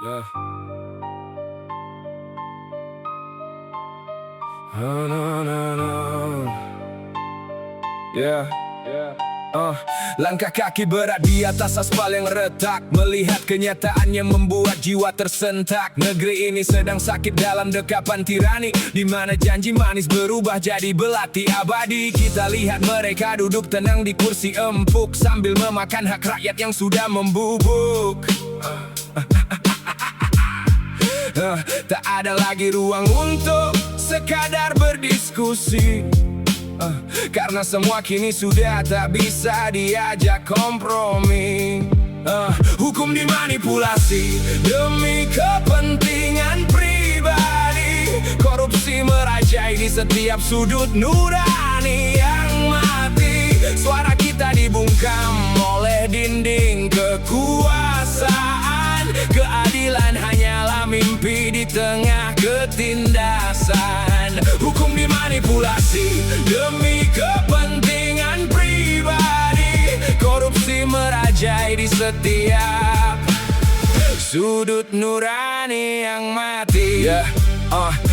Yeah. Oh, no, no, no. Yeah. Langkah kaki berat di atas aspal yang retak, melihat kenyataannya membuat jiwa tersentak. Negeri ini sedang sakit dalam dekapan tirani, di mana janji manis berubah jadi belati abadi. Kita lihat mereka duduk tenang di kursi empuk, sambil memakan hak rakyat yang sudah membubuk. Tak ada lagi ruang untuk sekadar berdiskusi, karena semua kini sudah tak bisa diajak kompromi. Hukum dimanipulasi demi kepentingan pribadi, korupsi merajai di setiap sudut nurani yang mati. Suara kita dibungkam oleh dinding kekuasaan, keadilan hanyalah mimpi di tengah ketindasan. Hukum dimanipulasi demi kepentingan pribadi, korupsi merajai di setiap sudut nurani yang mati.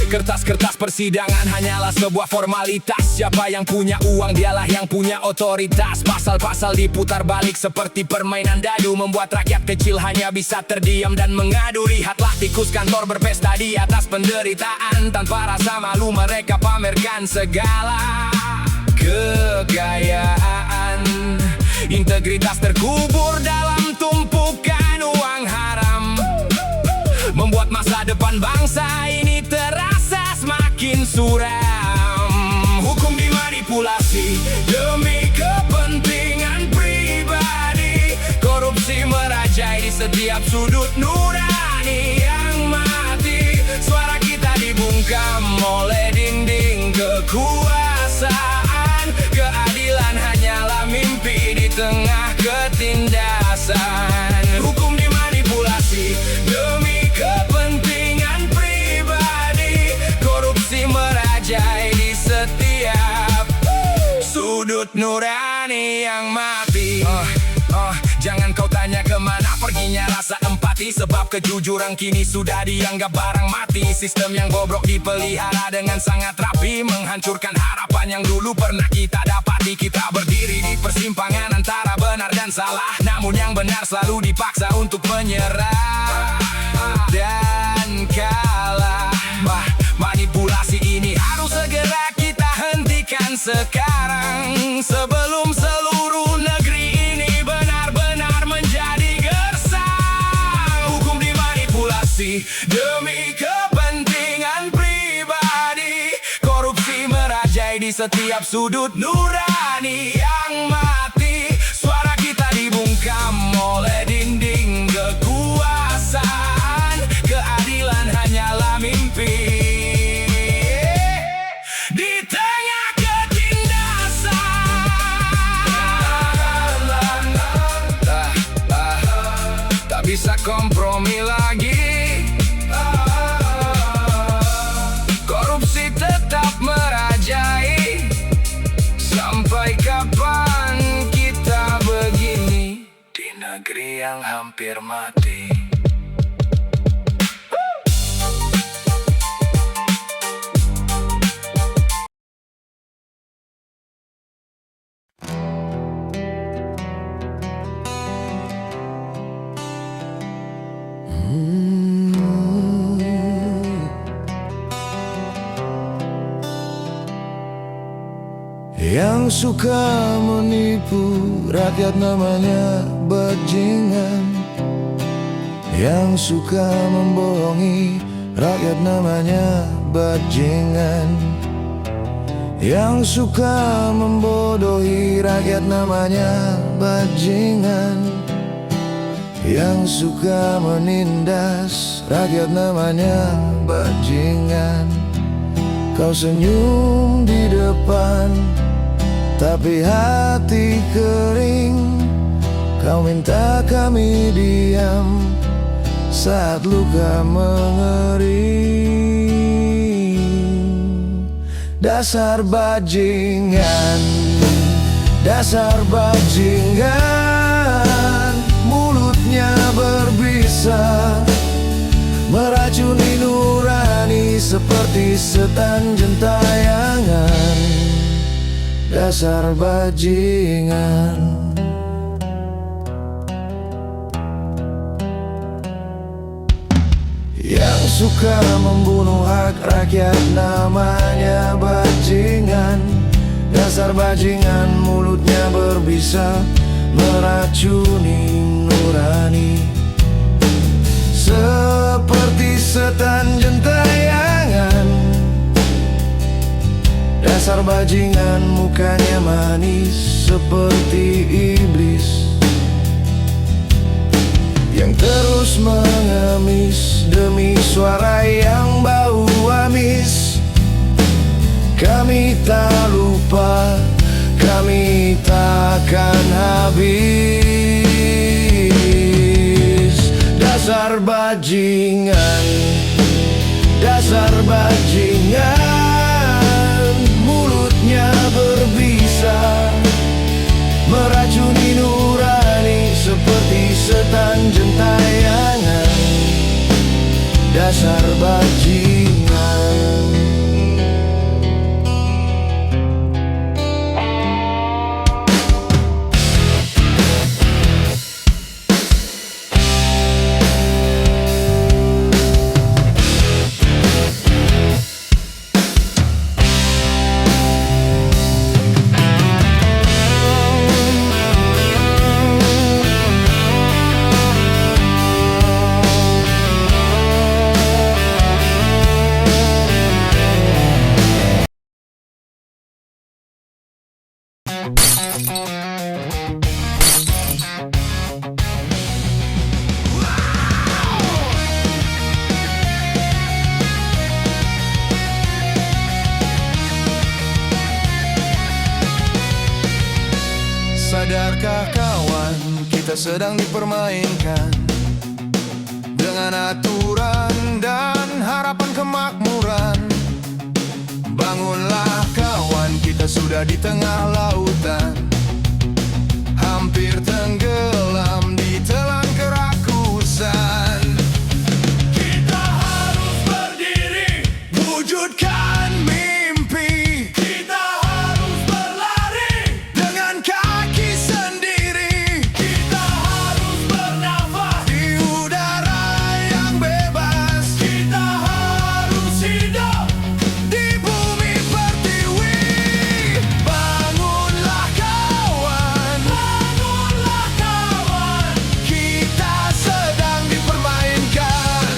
Kertas-kertas persidangan hanyalah sebuah formalitas. Siapa yang punya uang dialah yang punya otoritas. Pasal-pasal diputar balik seperti permainan dadu, membuat rakyat kecil hanya bisa terdiam dan mengadu. Lihatlah tikus kantor berpesta di atas penderitaan, tanpa rasa malu mereka pamerkan segala kekayaan. Integritas terkubur dalam tumpukan uang haram, membuat masa depan bangsa ini terasa semakin suram. Hukum dimanipulasi demi kepentingan pribadi, korupsi merajai di setiap sudut nurani yang mati. Suara kita dibungkam oleh dinding kekuasaan, keadilan hanyalah mimpi di tengah ketindasan. Hukum dimanipulasi demi kepentingan pribadi, korupsi merajai di setiap sudut nurani yang mati. Jangan kau tanya kemana perginya rasa empati, sebab kejujuran kini sudah dianggap barang mati. Sistem yang bobrok dipelihara dengan sangat rapi, menghancurkan harapan yang dulu pernah kita dapati. Kita berdiri di persimpangan antara benar dan salah, namun yang benar selalu dipaksa untuk menyerah dan kalah. Manipulasi ini harus segera kita hentikan sekarang, sebelum seluruh negeri ini benar-benar menjadi gersang. Hukum dimanipulasi demi kepentingan pribadi, korupsi merajai di setiap sudut nurani yang mati. Suara kita dibungkam oleh dinding kekuasaan, keadilan hanyalah mimpi di tengah ketindasan. Tak bisa kompromi lagi, korupsi tetap merajai. Sampai kapan kita begini di negeri yang hampir mati? Yang suka menipu rakyat namanya bajingan, yang suka membohongi rakyat namanya bajingan, yang suka membodohi rakyat namanya bajingan, yang suka menindas rakyat namanya bajingan. Kau senyum di depan, tapi hati kering. Kau minta kami diam saat luka mengering. Dasar bajingan, dasar bajingan, mulutnya berbisa, seperti setan gentayangan, dasar bajingan. Yang suka membunuh hak rakyat namanya bajingan, dasar bajingan. Mulutnya berbisa meracuni nurani, seperti setan gentayangan, dasar bajingan. Mukanya manis seperti iblis yang terus mengemis demi suara yang bau amis. Kami tak lupa, kami takkan habis. Dasar bajingan, dasar bajingan. Mulutnya berbisa meracuni nurani, seperti setan gentayangan, dasar bajingan. Sadarkah kawan, kita sedang dipermainkan dengan aturan dan harapan kemakmuran. Bangunlah kawan, kita sudah di tengah lautan, hampir tenggelam di telan kerakusan. Kita harus berdiri, wujudkan mimpi. Kita harus berlari dengan kaki sendiri. Kita harus bernafas di udara yang bebas. Kita harus hidup di bumi pertiwi. Bangunlah kawan, bangunlah kawan, kita sedang dipermainkan.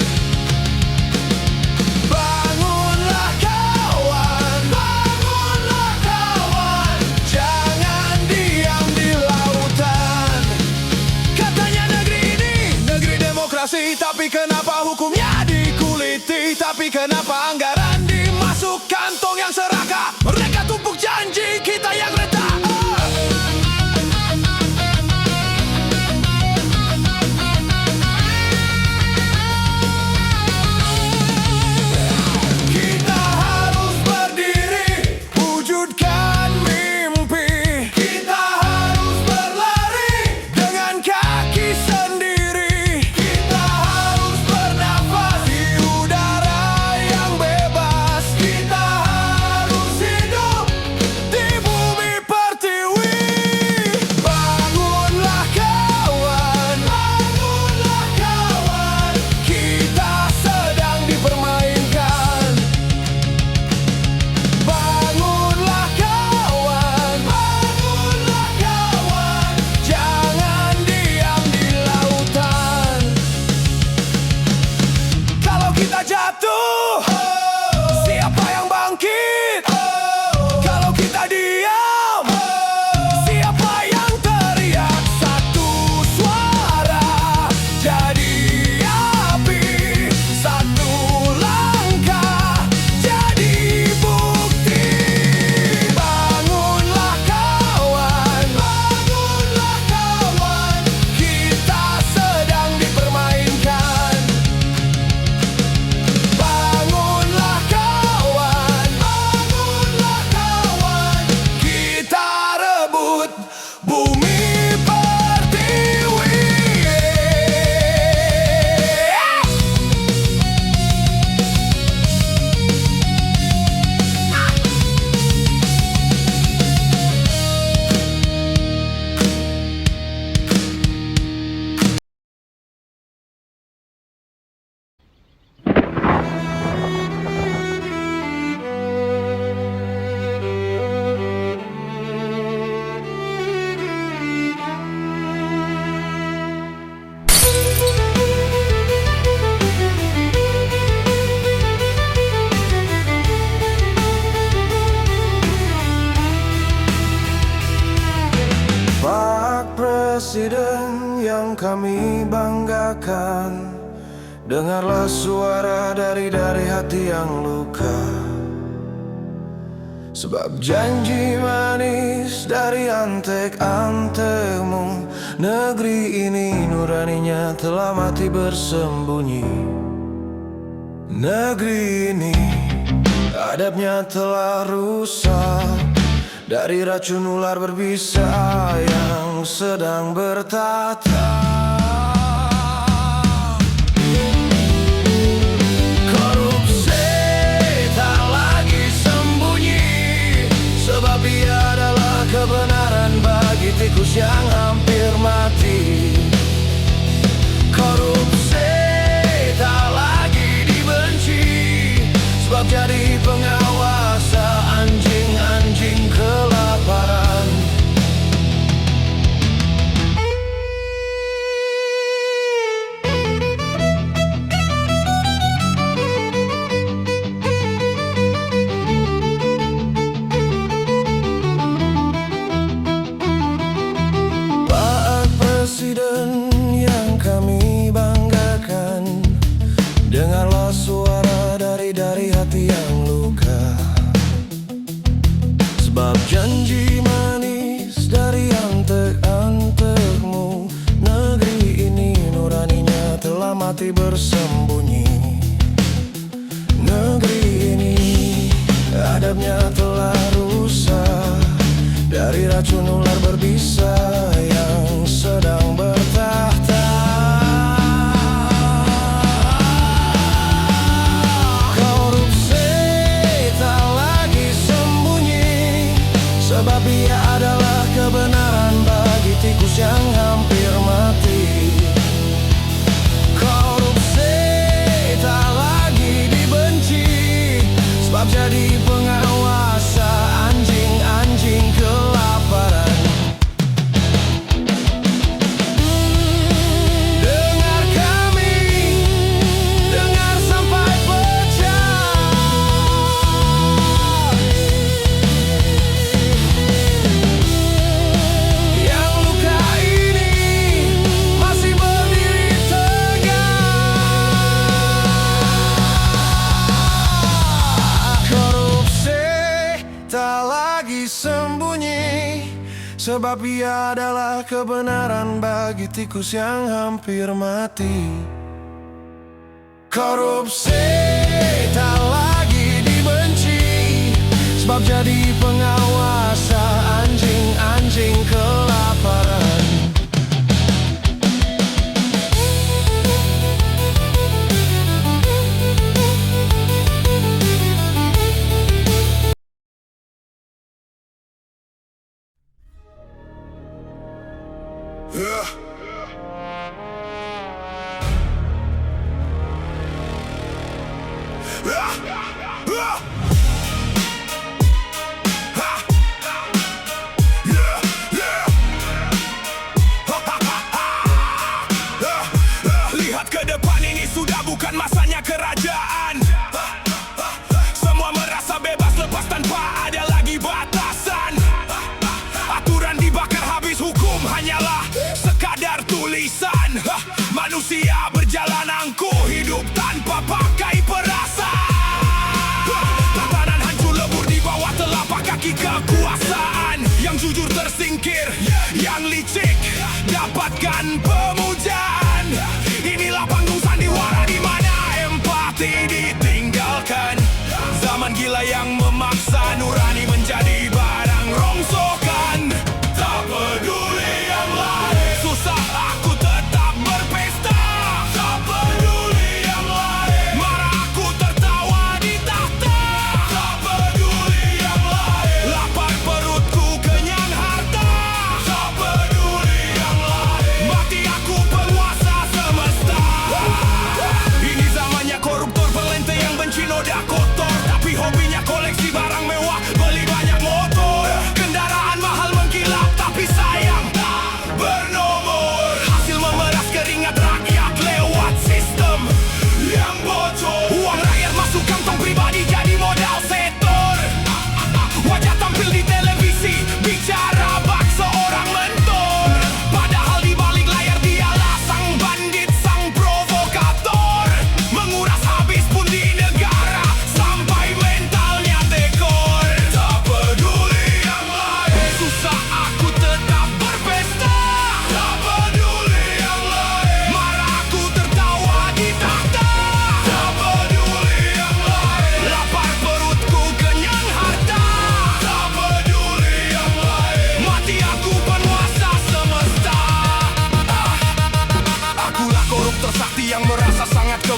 Bangunlah kawan, bangunlah kawan, jangan diam di lautan. Katanya negeri ini negeri demokrasi, tapi kenapa hukumnya dikuliti? Tapi kenapa anggaran dimasuk kantong yang serakah? Mereka tumpuk janji, kita yang retak. Kita harus berdiri, wujudkan mimpi. Kita harus berlari dengan kaki sendiri. Kita harus bernafas di udara yang bebas. Kita harus hidup di Presiden yang kami banggakan, dengarlah suara dari hati yang luka. Sebab janji manis dari antek-antekmu, negeri ini nuraninya telah mati bersembunyi. Negeri ini adabnya telah rusak dari racun ular berbisa yang sedang bertahta. Kebenaran bagi tikus yang hampir mati. Korupsi tak lagi dibenci, sebab jadi pengawas anjing-anjing kelaparan. Presiden yang kami banggakan, dengarlah suara dari hati yang luka. Sebab janji manis dari antek-antekmu, negeri ini nuraninya telah mati bersembunyi. Negeri ini adabnya telah rusak dari racun ular berbisa yang sedang bertahta. Korupsi tak lagi sembunyi, sebab ia adalah kebenaran bagi tikus yang hampir mati. Korupsi tak lagi dibenci, sebab jadi pengawas anjing-anjing kelaparan. Dengar kami, dengar sampai pecah. Yang luka ini masih berdiri tegak. Korupsi tak lagi sembunyi, sebab ia adalah kebenaran bagi tikus yang hampir mati. Korupsi tak lagi dibenci, sebab jadi pengawas anjing-anjing kelaparan. Lihat ke depan, ini sudah bukan masanya kerajaan. Semua merasa bebas lepas tanpa ada lagi batasan. Aturan dibakar habis, hukum hanyalah sekadar tulisan. Manusia berjalan angkuh, hidup tanpa pakai perasaan. Tatanan hancur lebur di bawah telapak kaki kekuasaan. Yang jujur tersingkir, yang licik dapatkan pemujaan. Inilah panggung sandiwara di mana empati ditinggalkan. Zaman gila yang memaksa nurani menjadi barang rongsokan. Tak peduli yang lain, susah aku tetap berpesta. Tak peduli yang lain, marah aku tertawa di tahta. Tak peduli yang lain, lapar perutku kenyang harta. Tak peduli yang lain, mati aku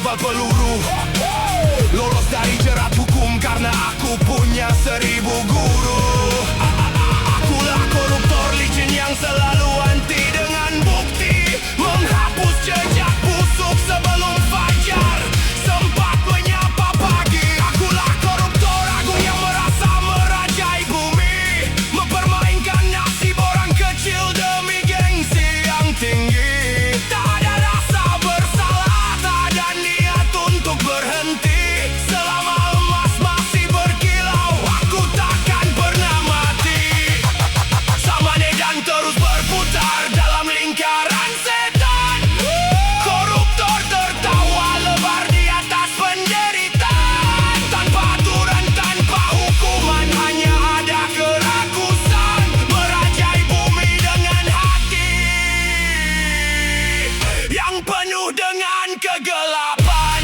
kebal peluru. Lolos dari jerat hukum karena aku punya 1000 guru. Akulah koruptor licin yang selalu anti dengan bukti, menghapus jejak busuk sebelum fajar sempat menyapa pagi. Akulah koruptor agung yang merasa merajai bumi, mempermainkan nasib orang kecil demi gengsi yang tinggi. Tak ada rasa bersalah, tak ada niat untuk berhenti. Selama emas masih berkilau, aku takkan pernah mati. Samane dan terus berputar dalam lingkaran setan. Koruptor tertawa lebar di atas penderitaan. Tanpa aturan, tanpa hukuman, hanya ada kerakusan. Merajai bumi dengan hati yang penuh dengan kegelapan.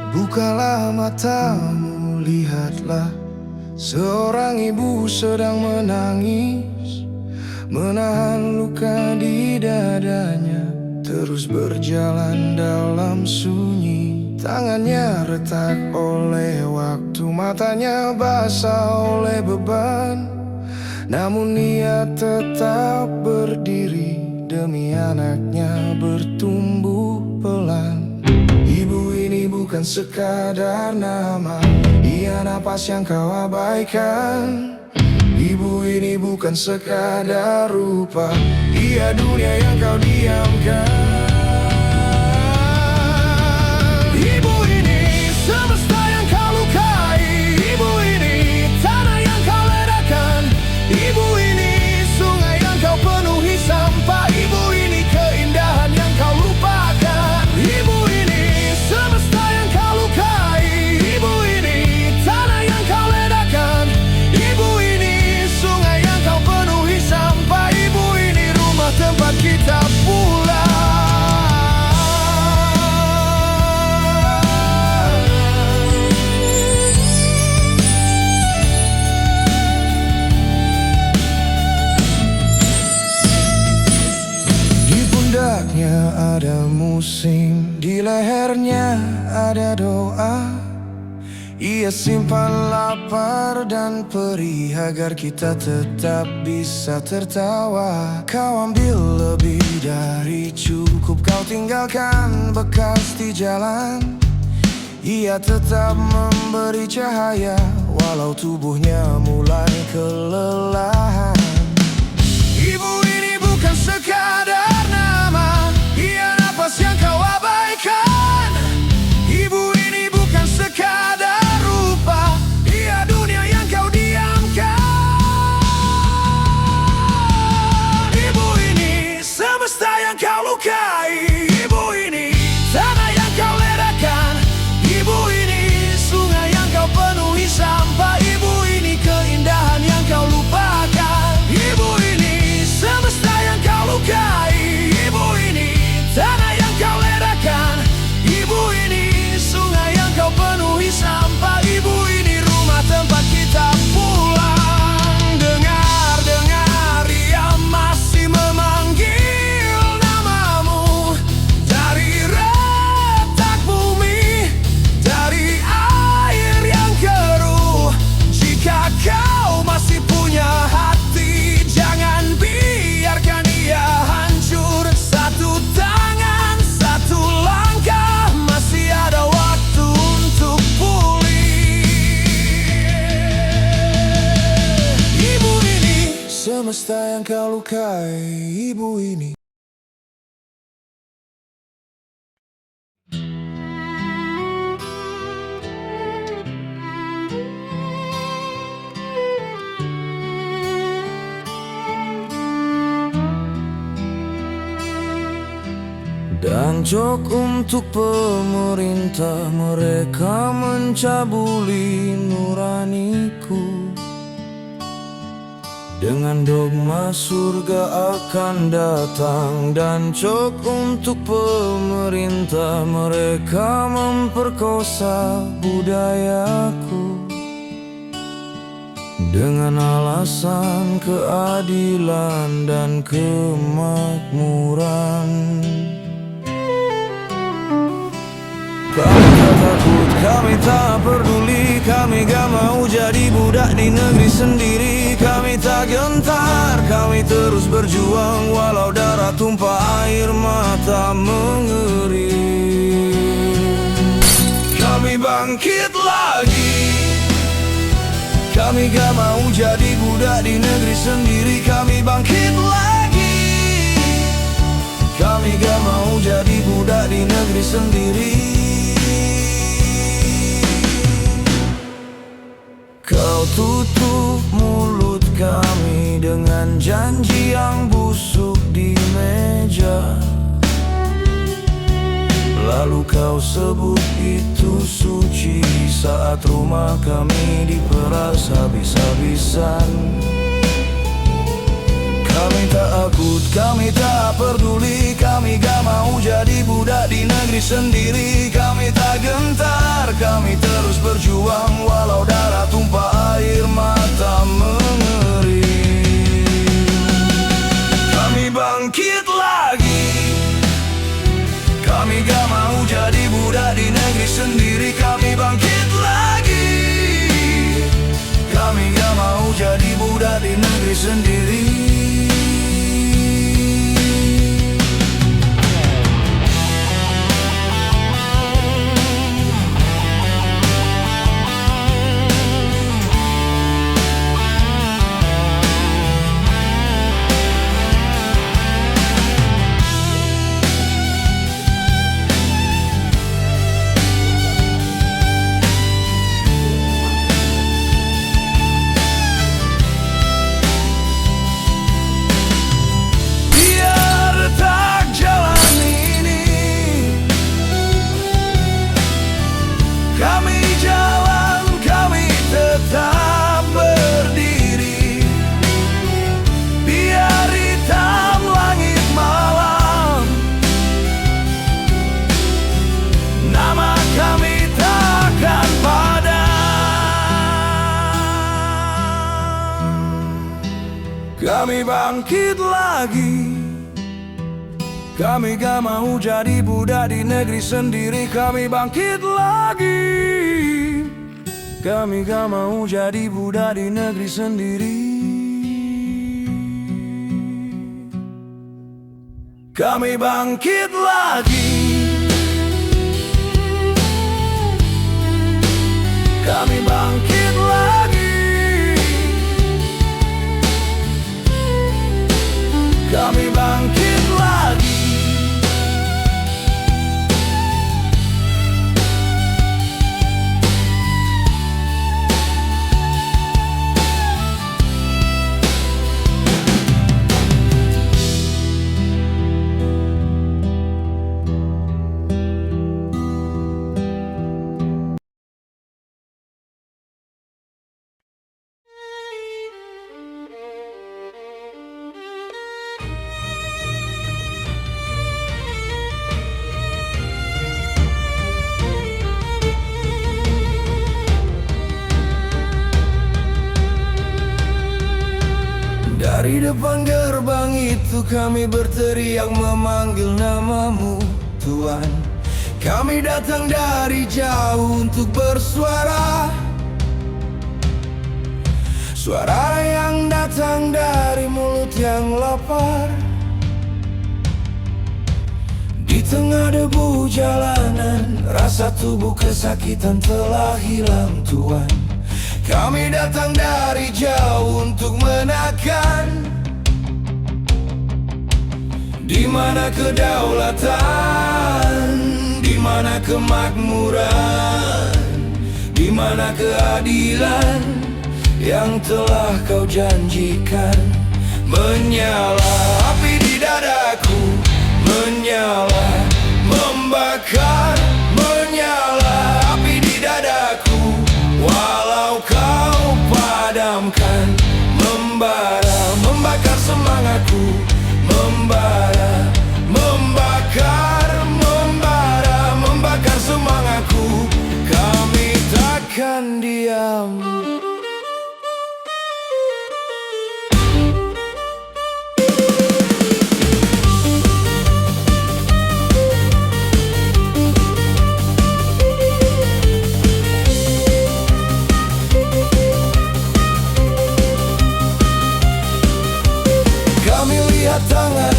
Bukalah matamu, lihatlah seorang ibu sedang menangis, menahan luka di dadanya, terus berjalan dalam sunyi. Tangannya retak oleh waktu, matanya basah oleh beban, namun ia tetap berdiri demi anaknya bertumbuh pelan. Ibu ini bukan sekadar nama, ia napas yang kau abaikan. Ibu ini bukan sekadar rupa, ia dunia yang kau diamkan. Ibu ini semesta yang kau lukai, ibu ini tanah yang kau ledakan, ibu ini sungai yang kau penuhi sampah, ibu ini keindahan yang kau lupakan. Ibu ini semesta yang kau lukai, ibu ini tanah yang kau ledakan, ibu ini sungai yang kau penuhi sampah, ibu ini rumah tempat kita pulang. Di pundaknya ada musim, di lehernya ada doa. Ia simpan lapar dan perih agar kita tetap bisa tertawa. Kau ambil lebih dari cukup, kau tinggalkan bekas di jalan. Ia tetap memberi cahaya walau tubuhnya mulai kelelahan. Ibu ini bukan sekadar nama, ia napas yang kau abaikan. Ibu ini bukan sekadar rupa, ia dunia yang kau diamkan. Ibu ini semesta yang kau lukai, ibu ini tanah yang kau ledakan, ibu ini sungai yang kau penuhi sampah, ibu ini keindahan yang kau lupakan. Ibu ini semesta yang kau lukai, ibu ini tanah yang kau ledakan, ibu ini sungai yang kau penuhi sampah, ibu ini rumah tempat kita pulang. Dengar, dengar, ia masih memanggil namamu dari retak bumi, dari air yang keruh. Jika kau masih punya hati, jangan biarkan ia hancur. Satu tangan, satu langkah, masih ada waktu untuk pulih. Ibu ini semesta yang kau lukai, ibu ini. Dan jok untuk pemerintah, mereka mencabuli nuraniku. Dengan dogma surga akan datang. Dan jok untuk pemerintah, mereka memperkosa budayaku. Dengan alasan keadilan dan kemakmuran. Kami tak takut, kami tak peduli, kami gak mau jadi budak di negeri sendiri. Kami tak gentar, kami terus berjuang walau darah tumpah air mata mengalir. Kami bangkit lagi, kami gak mau jadi budak di negeri sendiri. Kami bangkit lagi, kami gak mau jadi budak di negeri sendiri. Kau tutup mulut kami dengan janji yang busuk di meja. Lalu kau sebut itu suci saat rumah kami diperas habis-habisan. Kami tak takut, kami tak peduli, kami gak mau jadi budak di negeri sendiri. Kami tak gentar, kami terus berjuang walau darah tumpah air mata mengalir. Kami bangkit lagi, kami gak mau jadi budak di negeri sendiri. Kami bangkit lagi, kami gak mau jadi budak di negeri sendiri. Kami bangkit lagi, kami gak mau jadi budak di negeri sendiri. Kami bangkit lagi, kami gak mau jadi budak di negeri sendiri. Kami bangkit lagi, kami bangkit lagi, kami bangkit lagi. Dari depan gerbang itu kami berteriak memanggil namamu, Tuhan. Kami datang dari jauh untuk bersuara, suara yang datang dari mulut yang lapar. Di tengah debu jalanan, rasa tubuh kesakitan telah hilang, Tuhan. Kami datang dari jauh untuk menakan, di mana kedaulatan, di mana kemakmuran, di mana keadilan yang telah kau janjikan. Menyala api di dadaku, menyala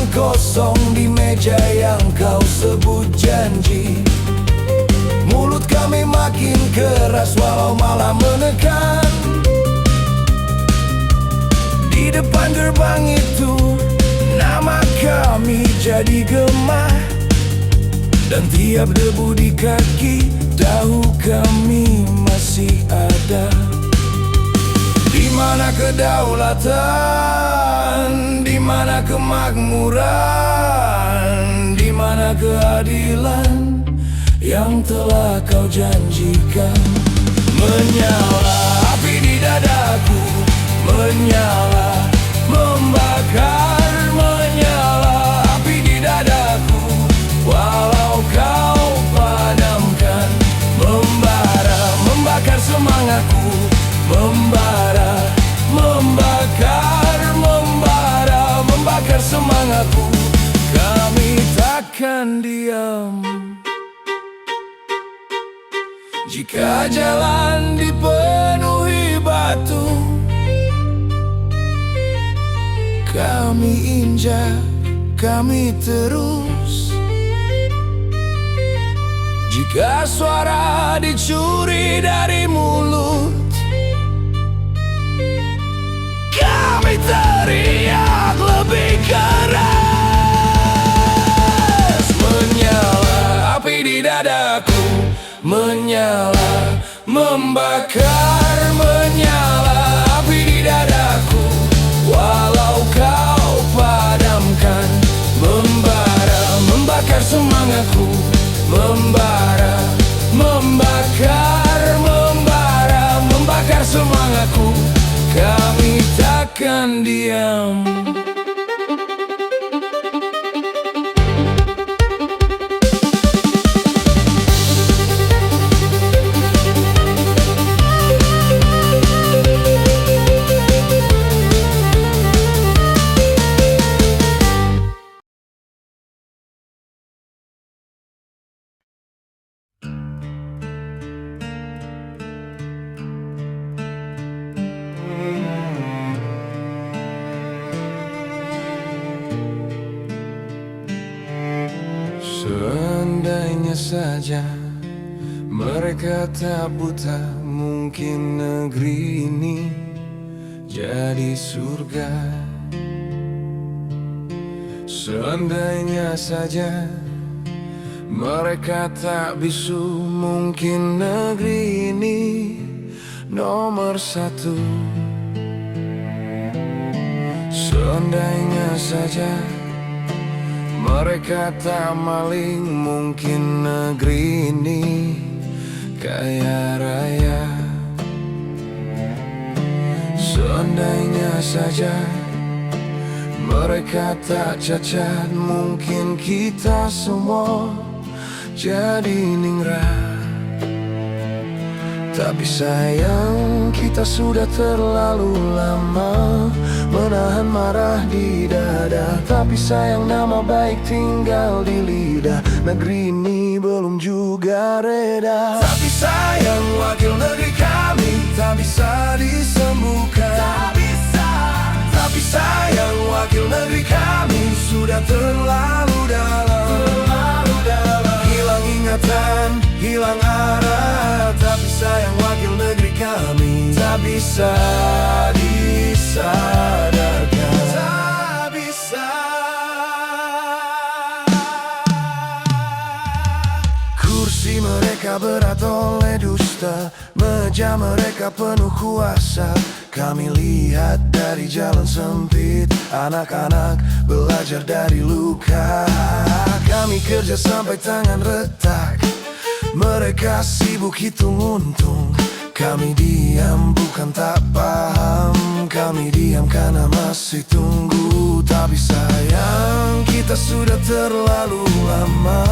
kosong di meja yang kau sebut janji. Mulut kami makin keras walau malah menekan. Di depan gerbang itu nama kami jadi gema, dan tiap debu di kaki tahu kami masih ada. Di mana kedaulatan, di mana kemakmuran, di mana keadilan yang telah kau janjikan. Menyala api di dadaku, menyala, membakar, menyala api di dadaku, walau kau padamkan. Membara, membakar semangatku, membara, membakar, membara, membakar semangatku. Kami takkan diam jika jalan dipenuhi batu. Kami injak, kami terus. Jika suara dicuri dari mulut, kami teriak lebih keras. Menyala api di dadaku, menyala, membakar, menyala api di dadaku, walau kau padamkan. Membara, membakar semangatku, membara, membakar, membara, membakar semangatku. Kami takkan diam. Seandainya saja mereka tak buta, mungkin negeri ini jadi surga. Seandainya saja mereka tak bisu, mungkin negeri ini nomor satu. Seandainya saja mereka tak maling, mungkin negeri ini kaya raya. Seandainya saja mereka tak cacat, mungkin kita semua jadi ningrat. Tapi sayang, kita sudah terlalu lama menahan marah di dada. Tapi sayang, nama baik tinggal di lidah. Negeri ini belum juga reda. Tapi sayang, wakil negeri kami tak bisa disembuhkan. Tak bisa. Tapi sayang, wakil negeri kami sudah terlalu dalam. Terlalu dalam. Hilang ingatan, hilang arah. Tapi sayang, wakil negeri kami tak bisa disadarkan. Tak bisa. Kursi mereka berat oleh dusta, meja mereka penuh kuasa. Kami lihat dari jalan sempit, anak-anak belajar dari luka. Kami kerja sampai tangan retak, mereka sibuk hitung untung. Kami diam bukan tak paham, kami diam karena masih tunggu. Tapi sayang, kita sudah terlalu lama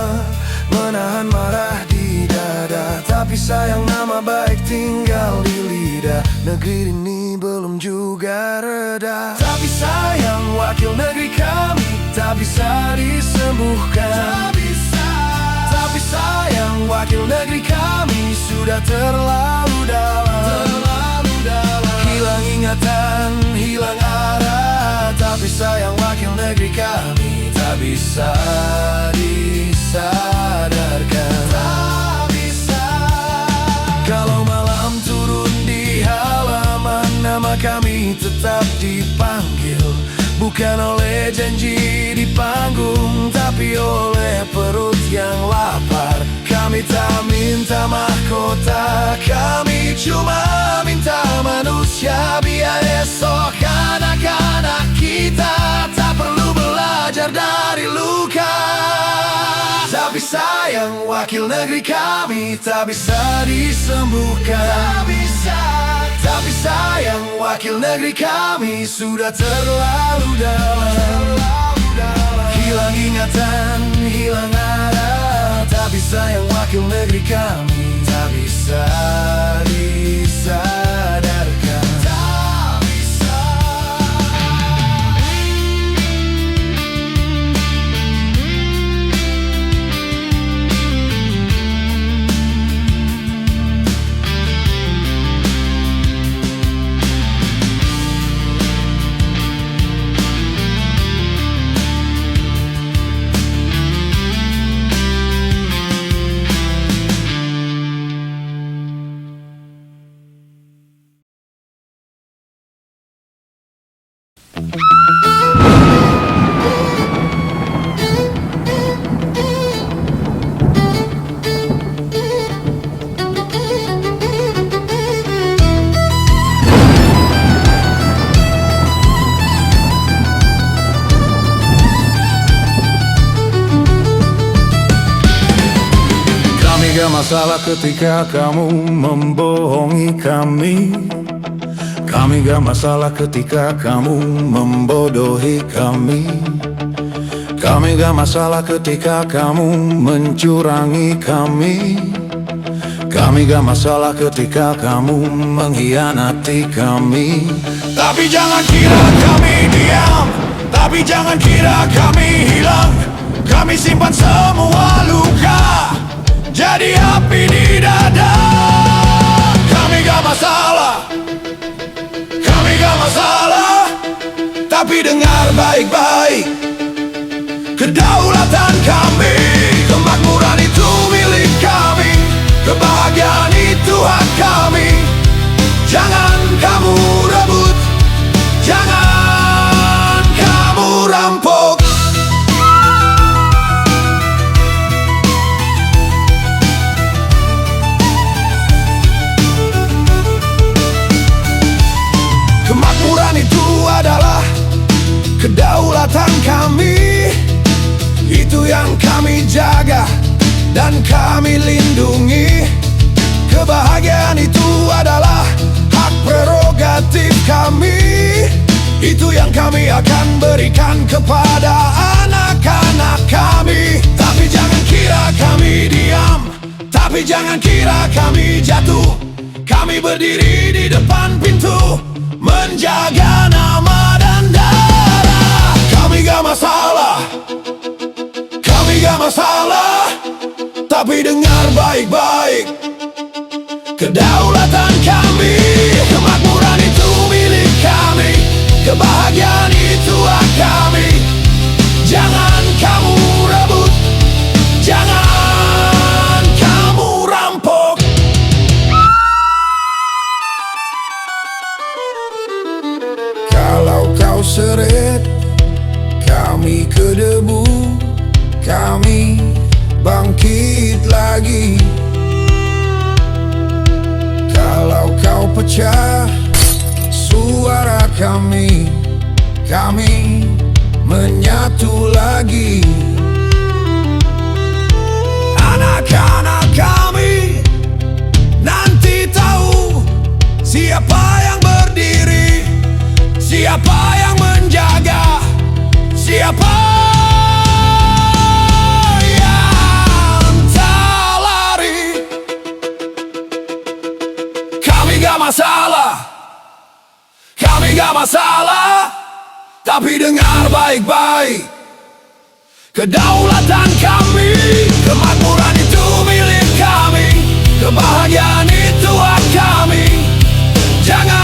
menahan marah di dada. Tapi sayang, nama baik tinggal di lidah. Negeri ini belum juga reda. Tapi sayang, wakil negeri kami tak bisa disembuhkan. Tak bisa. Tapi sayang, wakil negeri kami sudah terlalu dalam. Terlalu dalam. Hilang ingatan, hilang arah. Tapi sayang, wakil negeri kami tak bisa disadarkan. Tak bisa. Kalau malam turun di halaman, nama kami tetap dipanggil, bukan oleh janji di panggung, tapi oleh perut yang lapar. Kami tak minta mahkota, kami cuma minta manusia. Biar esok anak-anak kita tak perlu belajar dari luka. Tapi sayang, wakil negeri kami tak bisa disembuhkan. Tak bisa. Tapi sayang, wakil negeri kami sudah terlalu dalam. Hilang ingatan, hilang arah. Tapi sayang, wakil negeri kami tak bisa disadarkan. Tak bisa. Gak masalah ketika kamu membohongi kami. Kami gak masalah ketika kamu membodohi kami. Kami gak masalah ketika kamu mencurangi kami. Kami gak masalah ketika kamu mengkhianati kami. Tapi jangan kira kami diam, tapi jangan kira kami hilang. Kami simpan semua luka jadi api di dada. Kami gak masalah, kami gak masalah. Tapi dengar baik-baik, kedaulatan kami, kemakmuran itu milik kami, kebahagiaan itu hak kami. Jangan kamu rebut, jangan kamu rampok. Kedaulatan kami, itu yang kami jaga dan kami lindungi. Kebahagiaan itu adalah hak prerogatif kami, itu yang kami akan berikan kepada anak-anak kami. Tapi jangan kira kami diam, tapi jangan kira kami jatuh. Kami berdiri di depan pintu, menjaga nama dan darah. Kami gak masalah, kami gak masalah. Tapi dengar baik-baik, kedaulatan kami, kemakmuran itu milik kami, kebahagiaan itu hak kami. Jangan kamu rebut, jangan kamu rampok. Kalau kau seret kami ke debu, kami bangkit lagi. Kalau kau pecah suara kami, kami menyatu lagi. Anak-anak kami nanti tahu siapa yang berdiri, siapa yang menjaga, siapa yang tak lari. Kami gak masalah, kami gak masalah. Tapi dengar baik-baik, kedaulatan kami, kemakmuran itu milik kami, kebahagiaan itu hak kami. Jangan